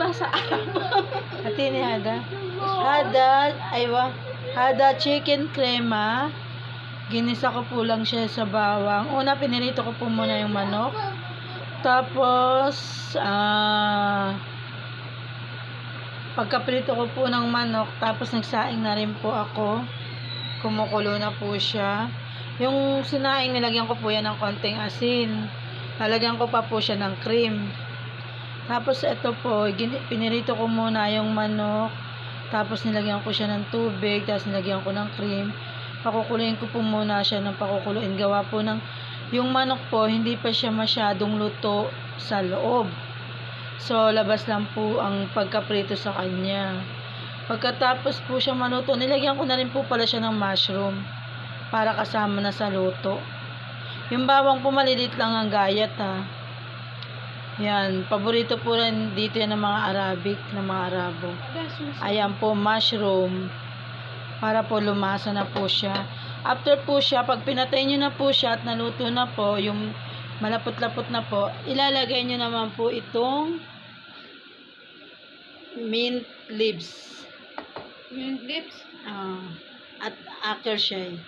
ba sa Arab? Hati ni Hada. Hada chicken crema. Ginisa ko po lang siya sa bawang. Una, pinirito ko po muna yung manok. Tapos, pagkaprito ko po ng manok, tapos nagsaing na rin po ako. Kumukulo na po siya. Yung sinaing, nilagyan ko po yan ng konting asin. Lalagyan ko pa po siya ng cream. Tapos ito po, pinirito ko muna yung manok. Tapos nilagyan ko siya ng tubig. Tapos nilagyan ko ng cream. Pakukuluin ko po muna siya ng pakukuluin. Gawa po ng, yung manok po, hindi pa siya masyadong luto sa loob. So, labas lang po ang pagkaprito sa kanya. Pagkatapos po siya maluto, nilagyan ko na rin po pala siya ng mushroom para kasama na sa luto. Yung bawang po malilit lang ang gayat ha. Yan, paborito po rin dito yan ng mga Arabic, ng mga Arabo. Ayan po, mushroom. Para po lumasa na po siya. After po siya, pag pinatay nyo na po siya at naluto na po, yung malapot-lapot na po, ilalagay nyo naman po itong mint leaves. Mint lips? At akershay.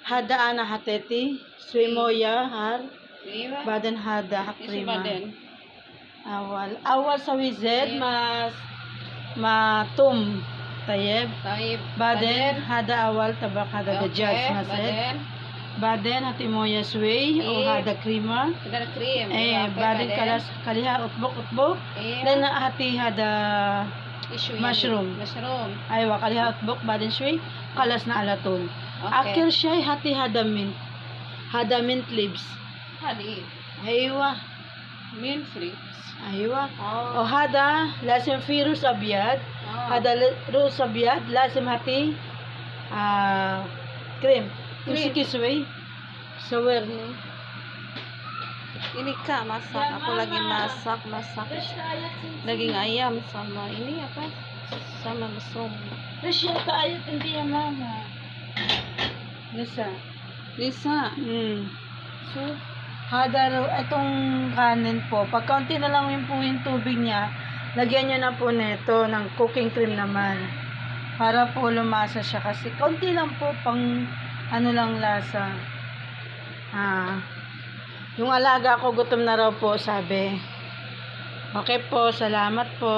Hada ana hateti, swimoya har, baden hada hakrima. Awal sa wized mas matum tayeb. Baden hada awal tabak hada dajjaj mased. Baden hatimoya sway o hada krima. Hada cream. Baden kaliha utbok. Dan hati hada mushroom. Aywa, kaliha utbok, baden sway, kalas na alatol. Akir siya hati hada mint. Hada mint leaves. Hadi. Aywa. Mint lips. Aywa. O hada, lasim firus abyad. Hada rus abyad, lasim hati cream. Kusikis way. Sawer ni. Ini ka, masak. Aku lagi masak. Daging ayam sama ini apa? Sama mesum. Rasya taayat hindi yan mama. Nisa. So, hada itong kanin po. Pag kaunti na lang po yung tubig niya, lagyan nyo na po nito ng cooking cream naman. Para po lumasa siya. Kasi kaunti lang po pang ano lang lasa. Yung alaga ko gutom na raw po, sabi. Okay po, salamat po.